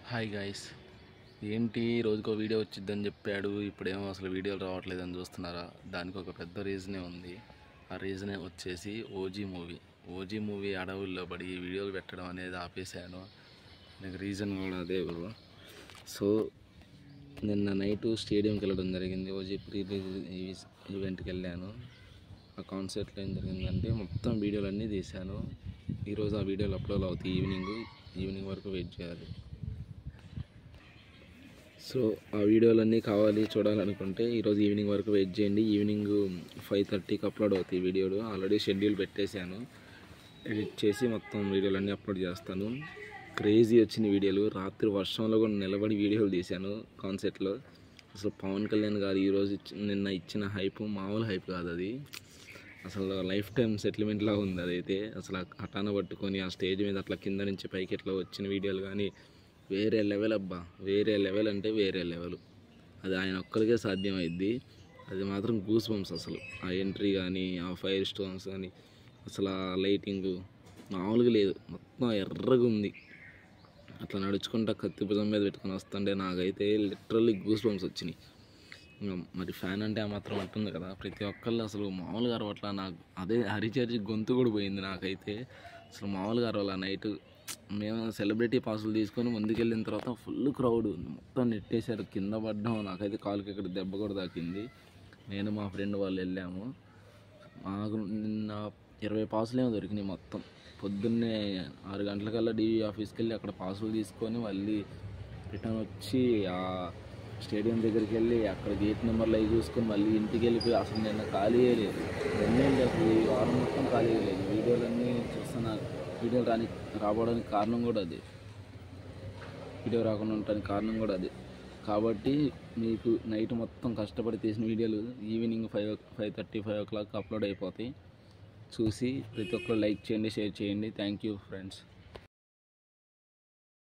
Hi guys, ఏంటి రోజుకో video వచ్చిద్దని చెప్పాడు, ఇప్పుడేమో అసలు వీడియోలు రావట్లేదని చూస్తున్నారా? దానికి ఒక పెద్ద రీజనే ఉంది. ఆ రీజనే వచ్చేసి ఓజీ మూవీ అడవుల్లో పడి వీడియోలు పెట్టడం అనేది ఆపేశాను. నాకు రీజన్ కూడా అదే బ్రో. సో నిన్న నైటు స్టేడియంకి వెళ్ళడం జరిగింది. ఓజీ ప్రీ రిలీజ్ ఈవెంట్కి వెళ్ళాను. ఆ కాన్సర్ట్లో ఏం జరిగిందంటే మొత్తం వీడియోలన్నీ తీశాను. ఈరోజు ఆ వీడియోలు అప్లోడ్ అవుతాయి. ఈవినింగ్ వరకు వెయిట్ చేయాలి. సో ఆ వీడియోలన్నీ కావాలి చూడాలనుకుంటే ఈరోజు ఈవినింగ్ వరకు వెయిట్ చేయండి. ఈవినింగ్ 5:30కి అప్లోడ్ అవుతాయి వీడియోలు. ఆల్రెడీ షెడ్యూల్ పెట్టేశాను. ఎడిట్ చేసి మొత్తం వీడియోలన్నీ అప్లోడ్ చేస్తాను. క్రేజీ వచ్చిన వీడియోలు. రాత్రి వర్షంలో కూడా నిలబడి వీడియోలు తీశాను కాన్సర్ట్లో. అసలు పవన్ కళ్యాణ్ గారు ఈరోజు నిన్న ఇచ్చిన హైప్ మామూలు హైప్ కాదు. అది అసలు లైఫ్ టైం సెటిల్మెంట్ లాగా ఉంది. అదైతే అసలు హఠాన పట్టుకొని ఆ స్టేజ్ మీద అట్లా కింద నుంచి పైకి ఇట్లా వచ్చిన వీడియోలు కానీ వేరే లెవెల్ అబ్బా. వేరే లెవెల్ అంటే వేరే లెవెల్. అది ఆయన ఒక్కరికే సాధ్యమైద్ది. అది మాత్రం గూస్ బంప్స్. అసలు ఆ ఎంట్రీ కానీ ఆ ఫైర్ స్టోన్స్ కానీ అసలు ఆ లైటింగ్ మామూలుగా లేదు. మొత్తం ఎర్రగా ఉంది. అట్లా నడుచుకుంటా కత్తి భుజం మీద పెట్టుకొని వస్తుంటే నాకైతే లిటరల్లీ గూస్ బంప్స్ వచ్చినాయి. మరి ఫ్యాన్ అంటే ఆ మాత్రం ఉంటుంది కదా. ప్రతి ఒక్కళ్ళు అసలు మామూలుగా అరవట్లా. నాకు అదే హరిచర్చి గొంతు కూడా పోయింది నాకైతే. అసలు మామూలుగా అరవాల. నైట్ మేము సెలబ్రిటీ పాసులు తీసుకొని ముందుకెళ్ళిన తర్వాత ఫుల్ క్రౌడ్ మొత్తం నెట్టేశారు. కింద పడ్డాం. నాకైతే కాలుకి ఇక్కడ దెబ్బ కూడా తాకింది. నేను మా ఫ్రెండ్ వాళ్ళు వెళ్ళాము. మాకు నిన్న 20 పాసులేమో దొరికినాయి మొత్తం. పొద్దున్నే 6 గంటలకల్లా డీవీ ఆఫీస్కి వెళ్ళి అక్కడ పాసులు తీసుకొని మళ్ళీ రిటర్న్ వచ్చి ఆ స్టేడియం దగ్గరికి వెళ్ళి అక్కడ గేట్ నెంబర్లు అవి చూసుకొని మళ్ళీ ఇంటికి వెళ్ళిపోయి అసలు నిన్న ఖాళీ లేదు. అసలు ఈ వారం మొత్తం ఖాళీ లేదు. వీడియోలన్నీ చూస్తున్నారు. వీడియోలు రావడానికి కారణం కూడా అదే. వీడియో రాకుండా ఉండడానికి కారణం కూడా అదే. కాబట్టి మీకు నైట్ మొత్తం కష్టపడి తీసిన వీడియోలు ఈవినింగ్ 5:30, 5 o'clock అప్లోడ్ అయిపోతాయి. చూసి ప్రతి ఒక్కరు లైక్ చేయండి, షేర్ చేయండి. Thank you friends.